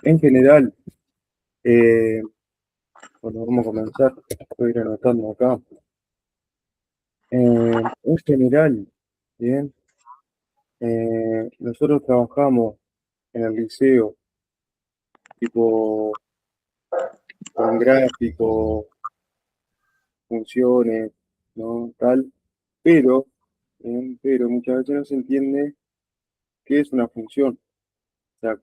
En general, eh, bueno, vamos a comenzar. Voy a ir anotando acá. En general, bien, nosotros trabajamos en el liceo, tipo con gráficos, funciones, ¿no? Tal, pero, pero muchas veces no se entiende qué es una función, o sea,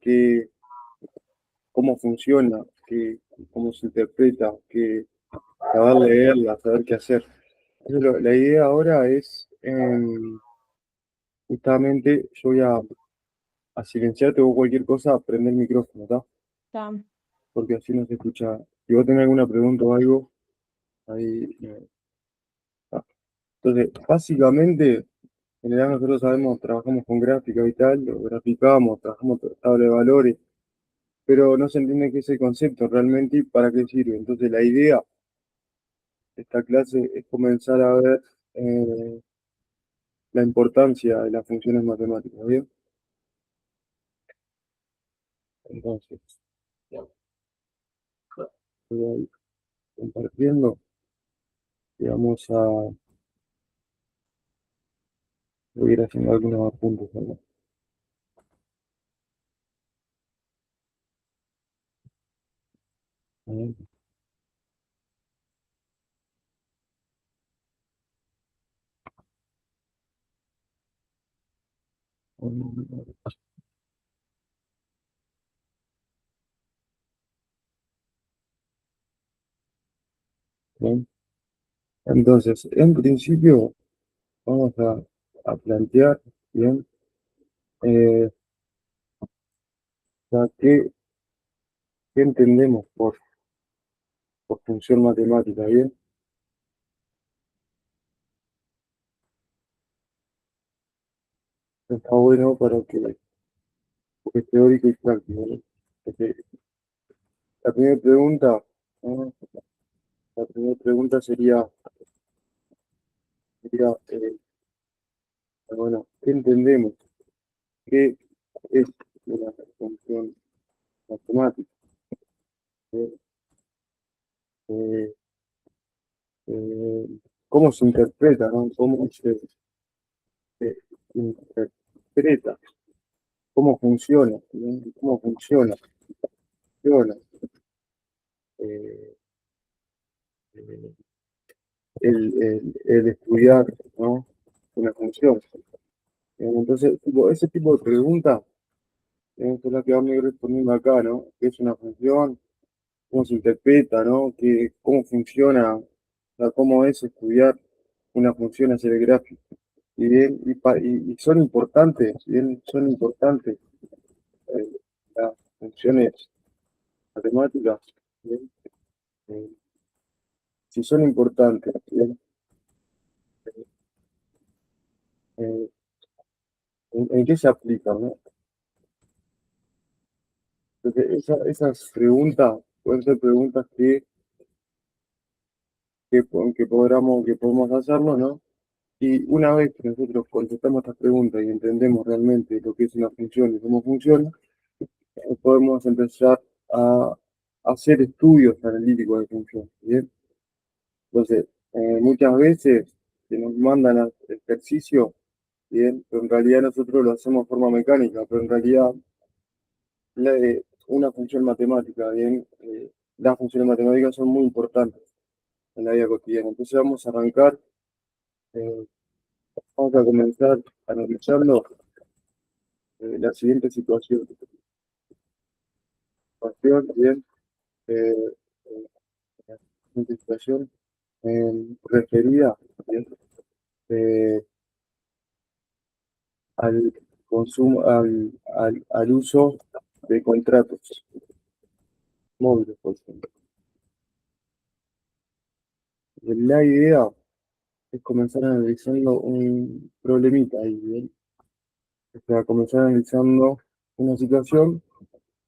cómo funciona, cómo se interpreta, saber leerla, saber qué hacer. La idea ahora es, justamente, yo voy a silenciarte o cualquier cosa, prender el micrófono, ¿está? Ya. Porque así no se escucha. Si vos tenés alguna pregunta o algo, ahí. Está. Entonces, básicamente, en general nosotros sabemos, trabajamos con gráfica y tal, lo graficamos, trabajamos tabla de valores, pero no se entiende qué es el concepto realmente y para qué sirve. Entonces, la idea de esta clase es comenzar a ver la importancia de las funciones matemáticas, ¿bien? Entonces, ya, voy a ir compartiendo y voy a ir haciendo algunos apuntes, ¿no? Bien. Bien. Entonces, en principio, vamos a plantear, bien, eh, o sea, qué entendemos por función matemática, bien. Está bueno porque es teórico y práctico, ¿no? Porque la primera pregunta, ¿no? La primera pregunta sería, bueno, ¿qué entendemos? ¿Qué es una función matemática? Eh, eh, eh, ¿Cómo se interpreta, no? ¿Cómo se interpreta? ¿Cómo funciona? ¿No? ¿Cómo funciona eh, eh, el estudiar, ¿no? Una función? Entonces, ese tipo de preguntas son las que vamos a ir respondiendo acá, ¿no? ¿Qué es una función? ¿Cómo se interpreta, ¿no? ¿Cómo funciona? O sea, ¿cómo es estudiar una función hacia el gráfico? Y bien, y son importantes, si bien son importantes eh, las funciones matemáticas, bien, eh, si son importantes, bien, eh, en qué se aplican, ¿no? Porque esas preguntas pueden ser preguntas que podemos hacernos, ¿no? Y una vez que nosotros contestamos estas preguntas y entendemos realmente lo que es una función y cómo funciona, podemos empezar a hacer estudios analíticos de funciones, ¿bien? Entonces, muchas veces se nos mandan ejercicios, ¿bien? Pero en realidad nosotros lo hacemos de forma mecánica, pero en realidad una función matemática, ¿bien? Las funciones matemáticas son muy importantes en la vida cotidiana. Entonces eh, vamos a comenzar analizando la siguiente bien, eh, eh, la siguiente situación referida, bien, eh, al consumo, al uso de contratos móviles, por ejemplo. La idea es comenzar analizando un problemita ahí, bien. O sea, comenzar analizando una situación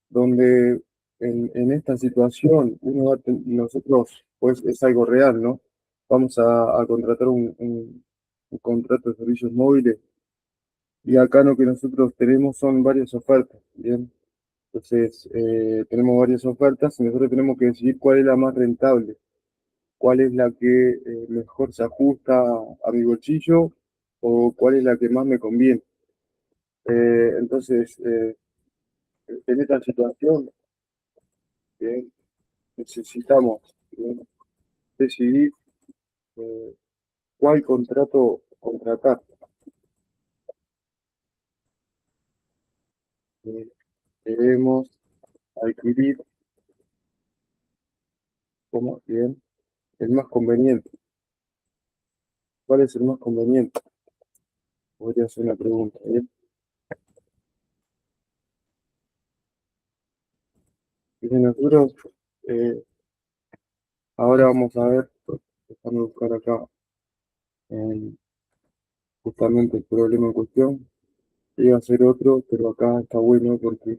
donde en esta situación nosotros, pues es algo real, ¿no? Vamos a contratar un contrato de servicios móviles y acá lo que nosotros tenemos son varias ofertas, ¿bien? Entonces, tenemos varias ofertas y nosotros tenemos que decidir cuál es la más rentable, cuál es la que mejor se ajusta a mi bolsillo o cuál es la que más me conviene. Entonces, en esta situación, bien, necesitamos bien, decidir eh, cuál contrato contratar. Eh, Debemos adquirir como bien el más conveniente. ¿Cuál es el más conveniente? Podría ser una pregunta. Bien. Bien, nosotros eh, ahora vamos a ver, déjame buscar acá justamente el problema en cuestión. Iba a ser otro, pero acá está bueno porque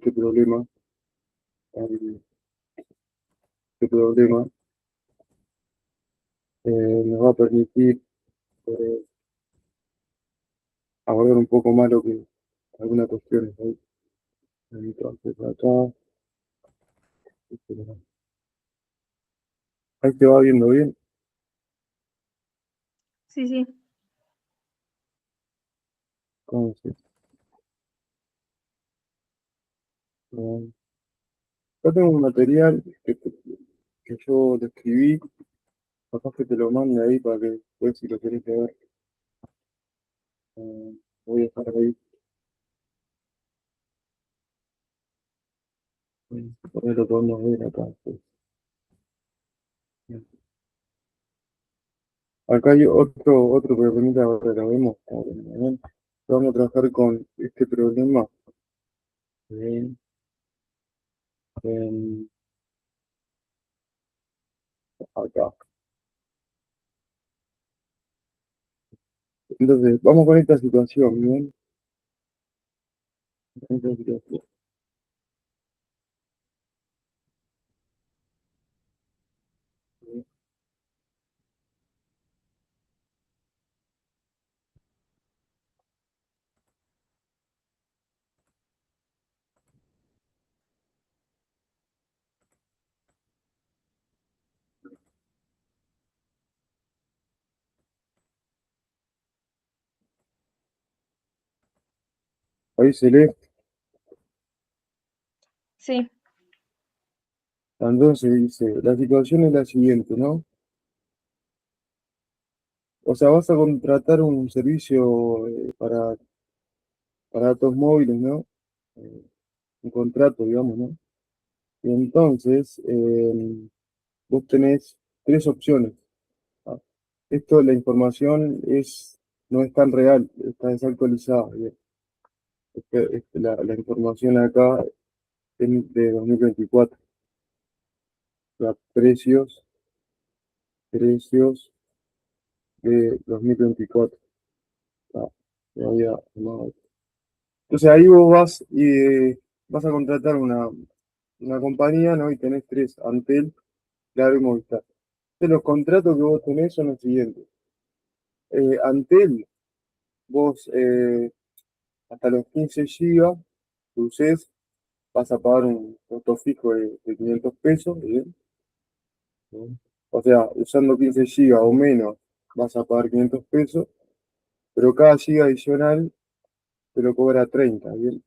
el- este problema nos va a permitir eh, abordar un poco más lo que algunas cuestiones. ¿No? Entonces acá, ahí te va viendo bien. Sí, sí. Entonces, yo tengo un material que yo le escribí, capaz que te lo mande ahí para que después si lo querés ver, voy a dejar ahí, por ahí lo podemos ver acá. Pues. Acá hay otro problemita, ahora lo vemos. Bien. Vamos a trabajar con este problema bien, en- acá. Entonces, vamos con esta situación, bien. Esta situación. Ahí se lee. Sí, Entonces dice, la situación es la siguiente, ¿no? O sea, vas a contratar un servicio para datos móviles, ¿no? Eh, un contrato, digamos, ¿no? Y entonces, vos tenés tres opciones. ¿Ah? Esto, la información no es tan real, está desactualizada. Bien. La información acá es de 2024. O sea, precios de 2024. Ah, me había armado. Entonces ahí vos vas y vas a contratar una compañía, ¿no? Y tenés tres, Antel, Claro y Movistar. Entonces los contratos que vos tenés son los siguientes. Antel, vos hasta los 15 gigas que uses, vas a pagar un costo fijo de 500 pesos, ¿bien? ¿No? O sea, usando 15 gigas o menos, vas a pagar 500 pesos, pero cada giga adicional te lo cobra 30, ¿bien?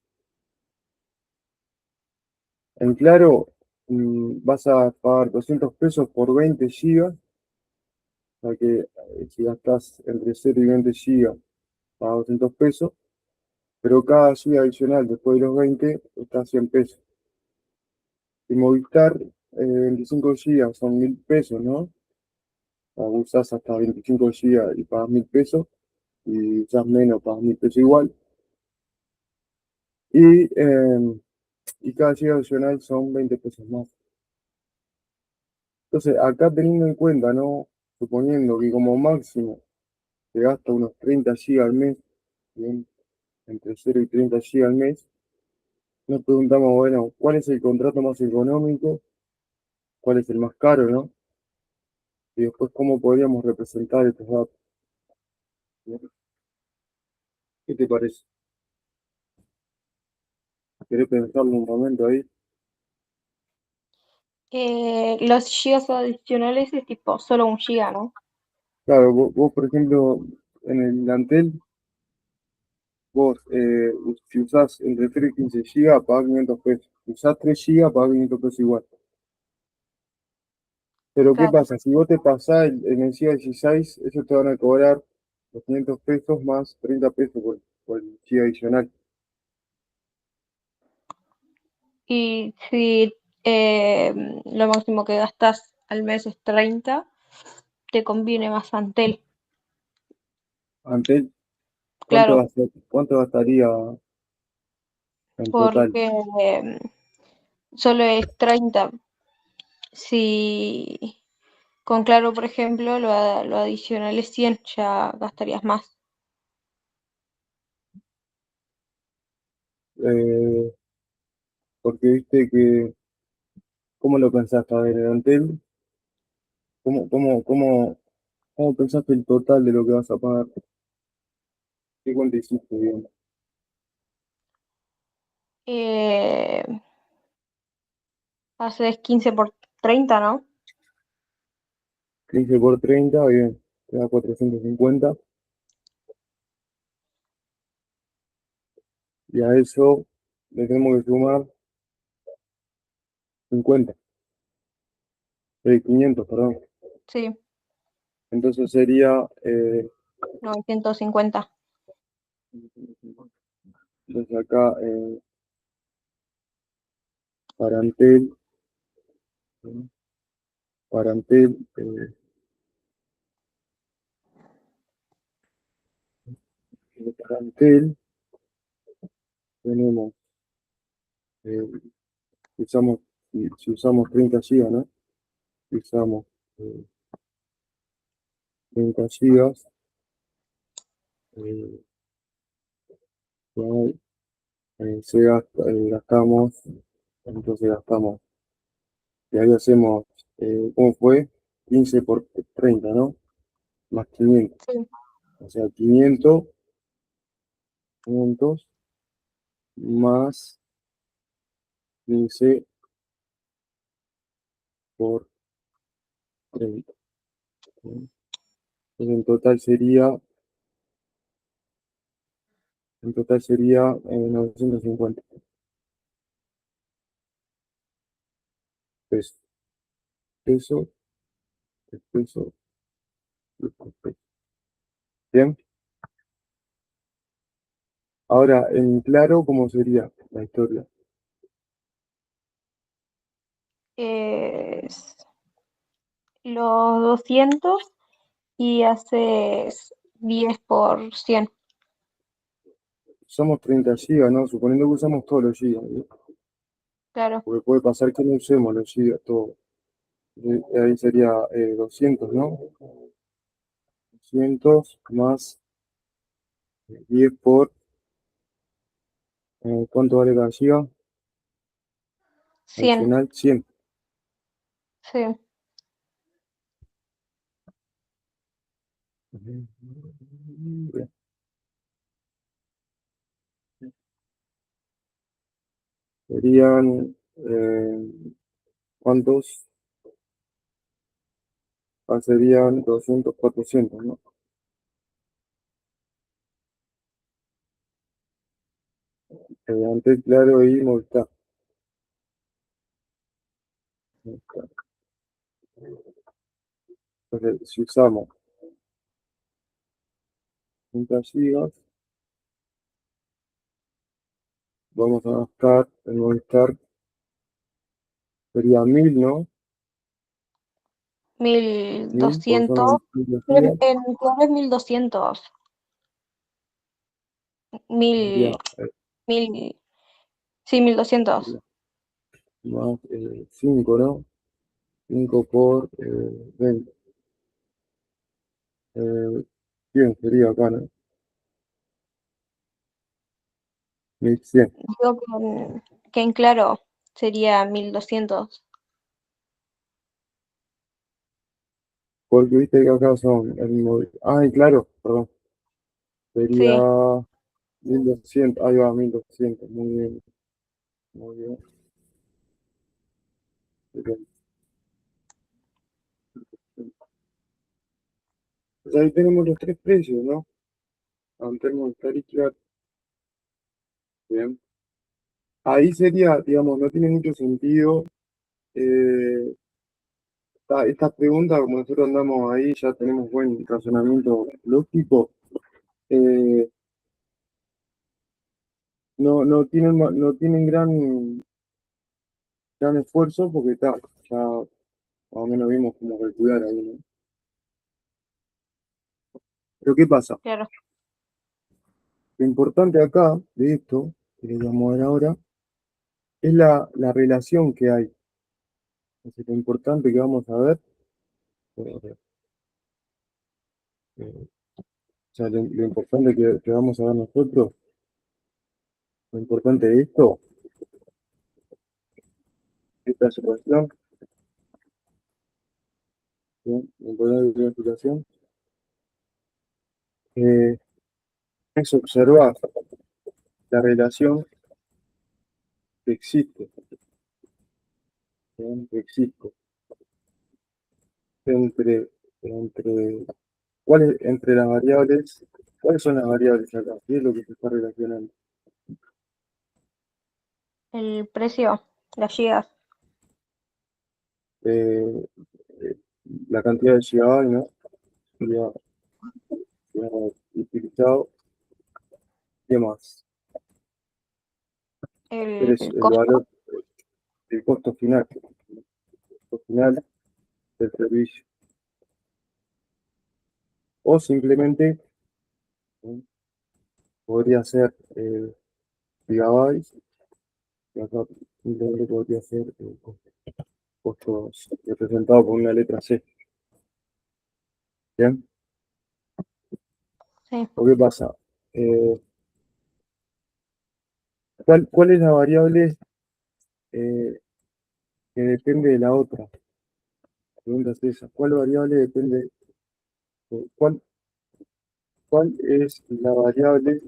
En Claro, vas a pagar 200 pesos por 20 gigas, o sea que si gastas entre 0 y 20 gigas, pagas 200 pesos, pero cada giga adicional después de los 20 está a 100 pesos. Y Movistar, 25 gigas son 1000 pesos, ¿no? O usás hasta 25 gigas y pagas 1000 pesos, y usás menos, pagas 1000 pesos igual. Y, y cada giga adicional son 20 pesos más. Entonces, acá teniendo en cuenta, ¿no? Suponiendo que como máximo te gasta unos 30 gigas al mes, bien, entre 0 y 30 gigas al mes, nos preguntamos, bueno, ¿cuál es el contrato más económico? ¿Cuál es el más caro, no? Y después, ¿cómo podríamos representar estos datos? ¿No? ¿Qué te parece? ¿Querés pensarlo un momento ahí? Los gigas adicionales es tipo solo un giga, ¿no? Claro, vos, por ejemplo, en el Antel, vos, si usás entre 3 y 15 GB, pagás 500 pesos. Si usás 3 GB, pagás 500 pesos igual. Pero ¿qué Claro. pasa? Si vos te pasás el Mencía 16, ellos te van a cobrar los 500 pesos más 30 pesos por el giga adicional. Y si eh, lo máximo que gastas al mes es 30, te conviene más Antel. Antel, Claro, cuánto gastaría en total? porque solo es 30. Si con Claro, por ejemplo, lo adicional es 100, ya gastarías más. Eh, Porque viste que, ¿cómo lo pensaste? A ver, el Antel, ¿cómo pensaste el total de lo que vas a pagar? ¿Qué cuenta hiciste, bien? Eh, Haces 15 por 30, ¿no? 15 por 30, bien, te da 450. Y a eso le tenemos que sumar 50, 500, perdón. Sí, Entonces sería, 950. entonces acá, para Antel, para Antel, para Antel tenemos, eh, usamos, si usamos 30 GB, ¿no? Si usamos, eh, 30 gigas, eh, pues, gastamos, entonces gastamos, y ahí hacemos, ¿cómo fue? 15 por 30, ¿no? Más 500, Sí, o sea, 500, 500 más 15 por 30, ¿no? Entonces en total sería 950 pesos, pesos, pesos, pesos. Bien, ahora en claro, ¿cómo sería la historia? es los 200 y haces 10 por 100. Usamos 30 gigas, ¿no? Suponiendo que usamos todos los gigas, ¿no? Claro, Porque puede pasar que no usemos los gigas todos. Ahí sería 200, ¿no? 200 más 10 por, ¿cuánto vale cada giga? 100. Adicional, 100. Sí. Bien. Serían, ¿cuántos? Serían 200, 400, ¿no? Antes, claro, y Movistar. Entonces, si usamos 30 gigas, vamos a gastar en Movistar, sería 1000, ¿no? mil 1000, porque doscientos son 1000 En, gigas, en Claro es 1200. sería, Mil, mil, sí, 1200. sería más 5, ¿no? 5 por 20. 100 sería acá, ¿no? 1100. Digo que en Claro sería 1200. Porque viste que acá son el móvil. Ay, claro, perdón. Sería Sí, 1200. Ahí va, 1200. Muy bien, muy bien. Pues ahí tenemos los tres precios, ¿no? Tarifa, bien. Ahí sería, digamos, no tiene mucho sentido esta pregunta, como nosotros andamos ahí, ya tenemos buen razonamiento lógico. eh, no tienen gran esfuerzo porque ya más o menos vimos cómo calcular ahí, ¿no? Pero ¿qué pasa? Claro, Lo importante acá de esto, que les vamos a ver ahora, es la relación que hay. Entonces, lo importante que vamos a ver, eh, eh, o sea, lo importante que vamos a ver nosotros, lo importante de esto, esta situación, ¿sí? Lo importante de esta situación, eh, es observar la relación que existe, ¿sí? Que existe entre, entre las variables, ¿cuáles son las variables acá? ¿Qué es lo que se está relacionando? el precio, las gigas, Eh, eh, la cantidad de gigabytes, ¿no? Ya, ya utilizado, ¿qué más? Es el el costo, valor, el costo final del servicio. O simplemente, ¿sí? Podría ser gigabytes, y acá simplemente podría ser costos representados por una letra C. ¿Bien? sí, ¿O qué pasa? Eh, ¿cuál es la variable eh, que depende de la otra? La pregunta es esa. ¿Cuál variable depende? ¿Cuál, cuál es la variable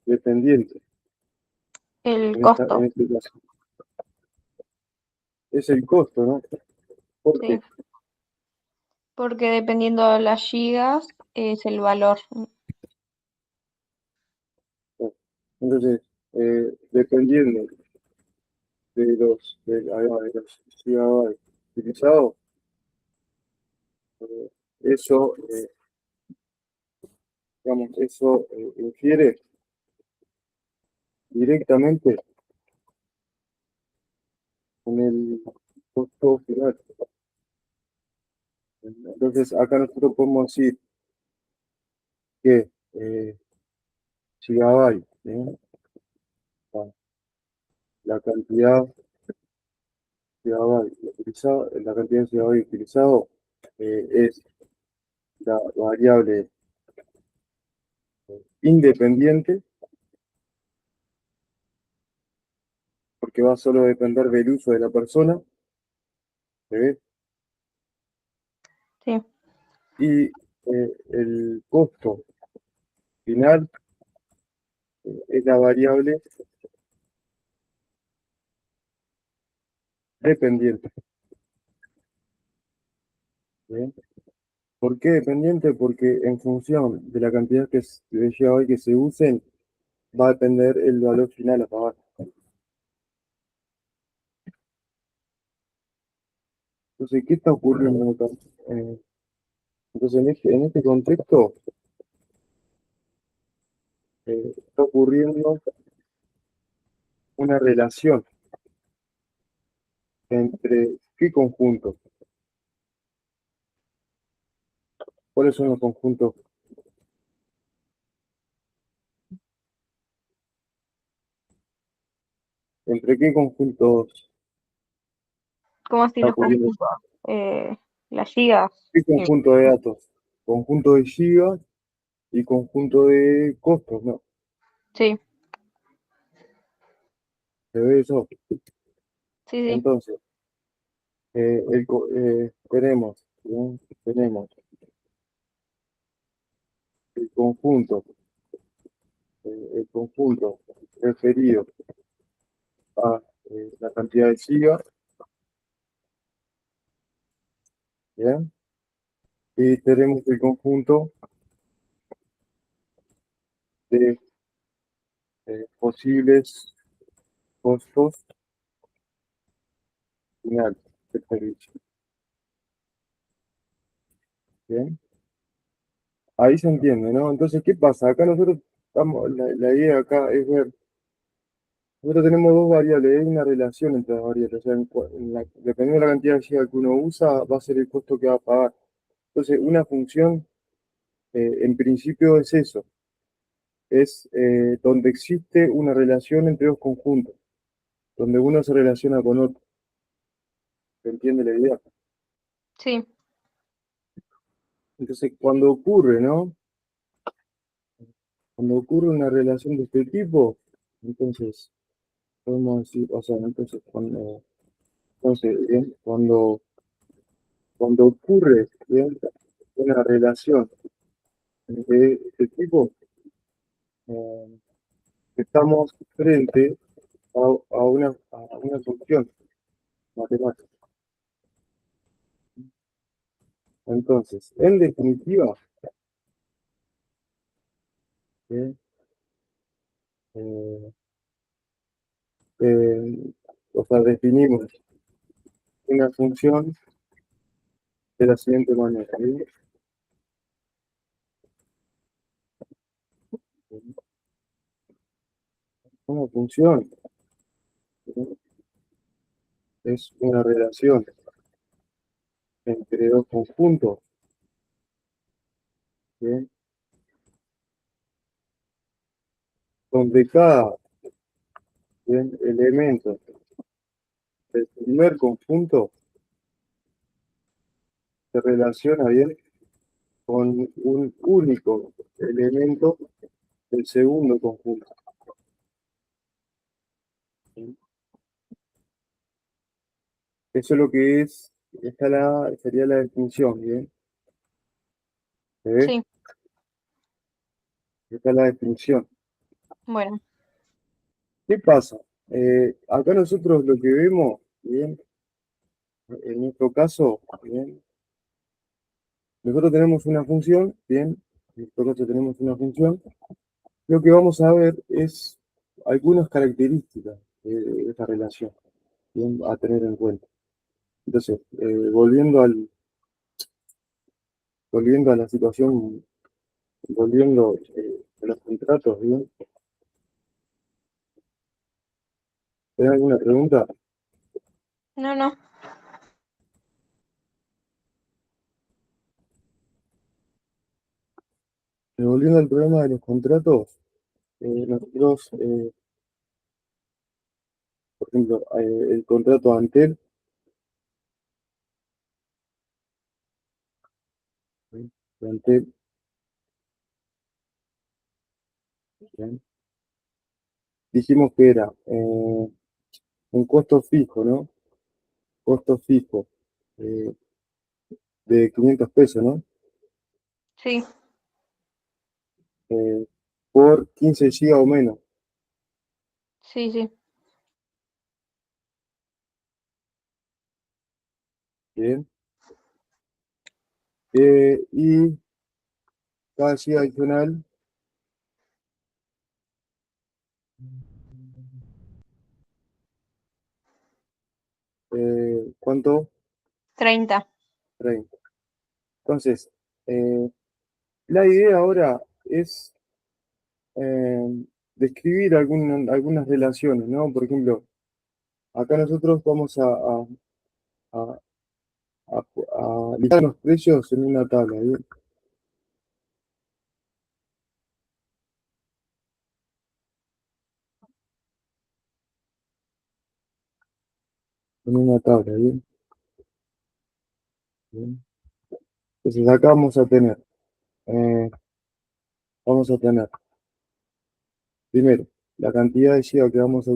dependiente el en costo, este caso? Es el costo, ¿no? sí, Porque porque dependiendo de las gigas es el valor. entonces, dependiendo de los gigabytes utilizados, eh, eso, digamos, eso infiere directamente en el costo final. Entonces, acá nosotros podemos decir que gigabyte, ¿sí? La cantidad gigabyte utilizado, la cantidad de gigabyte utilizado es la variable independiente, porque va solo a depender del uso de la persona, ¿se ve? Sí, Y el costo final es la variable dependiente. ¿Sí? ¿Por qué dependiente? Porque en función de la cantidad de gigabyte que se usen, va a depender el valor final a pagar. Entonces, ¿qué está ocurriendo acá? Eh, entonces, en este contexto, está ocurriendo una relación entre qué conjuntos. ¿Cuáles son los conjuntos? ¿Entre qué conjuntos ¿cómo así está los ocurriendo? conjuntos? Las gigas, ¿Qué conjunto de datos? Conjunto de gigas y conjunto de costos, ¿no? sí, ¿Se ve eso? sí, sí, Entonces, tenemos, ¿sí? Tenemos el conjunto referido a la cantidad de gigas, ¿bien? y tenemos el conjunto de posibles costos finales del servicio. ¿Bien? Ahí se entiende, ¿no? Entonces, ¿qué pasa? Acá nosotros estamos, la idea acá es ver, nosotros tenemos dos variables, hay una relación entre las variables, o sea, dependiendo de la cantidad de gigas que uno usa, va a ser el costo que va a pagar. Entonces, una función, en principio es eso, es donde existe una relación entre dos conjuntos, donde uno se relaciona con otro. ¿Se entiende la idea? Sí, Entonces, cuando ocurre, ¿no? Cuando ocurre una relación de este tipo, entonces, podemos decir, o sea, entonces, bien, cuando ocurre, bien, una relación de este tipo, eh, estamos frente a una función matemática. Entonces, en definitiva, bien, eh, eh, o sea, definimos una función de la siguiente manera, ¿bien? Una función, ¿bien? Es una relación entre dos conjuntos, ¿bien? Donde cada, ¿bien?, elemento del primer conjunto se relaciona, bien, con un único elemento del segundo conjunto, ¿bien? Eso es lo que es, sería la definición, ¿bien? ¿Se ve? sí, Esta es la definición. bueno, ¿Qué pasa? Acá nosotros lo que vemos, bien, en nuestro caso, bien, nosotros tenemos una función, bien, en nuestro caso tenemos una función. Lo que vamos a ver es algunas características de esta relación, bien, a tener en cuenta. Entonces, volviendo a la situación, volviendo a los contratos, bien, ¿tenés alguna pregunta? no, no, Volviendo al problema de los contratos, nosotros, por ejemplo, el contrato Antel, ¿sí? De Antel, bien, dijimos que era un costo fijo, ¿no? Costo fijo eh, de 500 pesos, ¿no? sí, Eh, por 15 gigas o menos, sí, sí, bien. Y cada giga adicional, ¿cuánto? 30. 30. Entonces, eh, la idea ahora es describir algunas relaciones, ¿no? Por ejemplo, acá nosotros vamos a, listar los precios en una tabla, ¿bien? En una tabla, ¿bien? Bien. Entonces acá eh, vamos a tener primero la cantidad de gigas que vamos a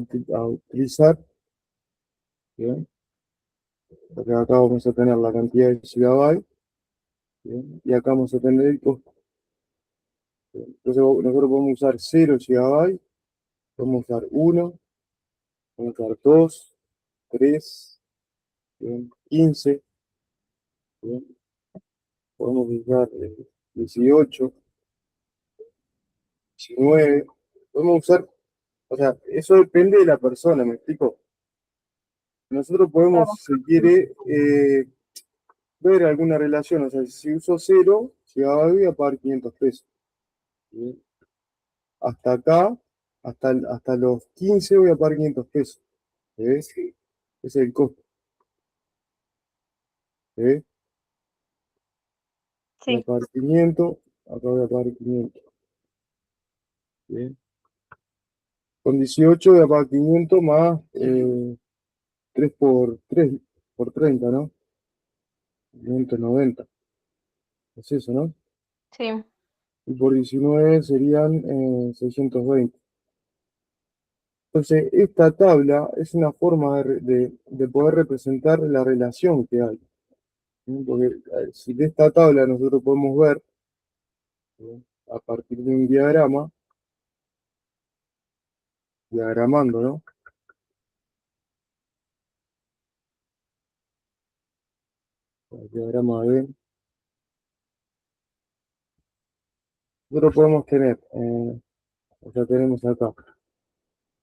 utilizar, ¿bien? Porque acá vamos a tener la cantidad de gigabytes, ¿bien? Y acá vamos a tener el costo. ¿Bien? Entonces nosotros podemos usar 0 gigabytes, podemos usar 1, podemos usar 2, 3, ¿bien? 15, ¿bien? podemos usar 18, 19, podemos usar, o sea, eso depende de la persona, ¿me explico? Nosotros Claro. podemos, si quiere, ver alguna relación, o sea, si uso 0, llegaba a voy a pagar 500 pesos. ¿Sí? Hasta acá, hasta los 15 voy a pagar 500 pesos. ¿Ves? Ese es el costo. ¿Ves? Voy a Sí, pagar 500, acá voy a pagar 500. ¿Bien? Con 18 voy a pagar 500 más 3 por 30, ¿no? 590. Es eso, ¿no? sí. Y por 19 serían 620. Entonces, esta tabla es una forma de poder representar la relación que hay. ¿Sí? Porque si de esta tabla nosotros podemos ver, ¿sí? A partir de un diagrama, diagramando, ¿no? El diagrama B, nosotros podemos tener, o sea, tenemos acá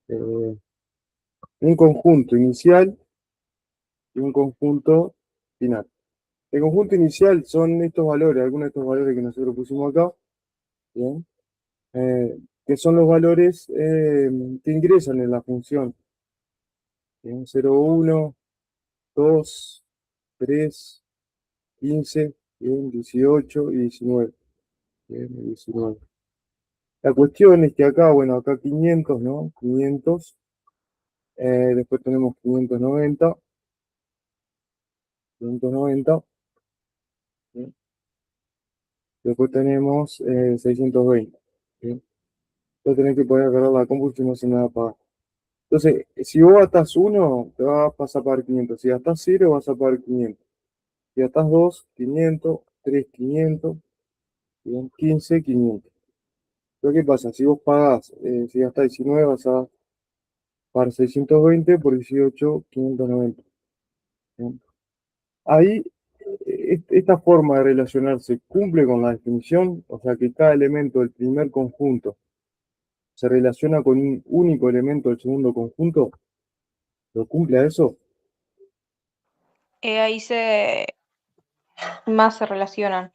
eh, un conjunto inicial y un conjunto final. El conjunto inicial son estos valores, algunos de estos valores que nosotros pusimos acá, ¿bien? Que son los valores que ingresan en la función. ¿Bien? 0, 1, 2, 3, 15, ¿bien? 18 y 19. ¿Bien? 19. La cuestión es que acá, bueno, acá 500, ¿no? 500. Después tenemos 590. 590. ¿Bien? Después tenemos 620. ¿Bien? Entonces tenés que poder agarrar la compu si no se me va a pagar. Entonces, si vos gastas uno, vas a pagar 500. Si gastas 0, vas a pagar 500. Si gastas 2, 500. 3, 500. Bien, 15, 500. Pero ¿qué pasa? Si vos pagás, si gastás 19, vas a pagar 620 por 18, 590. Bien. Ahí, esta forma de relacionarse cumple con la definición, o sea que cada elemento del primer conjunto se relaciona con un único elemento del segundo conjunto. ¿Lo cumple a eso? Ahí más se relacionan.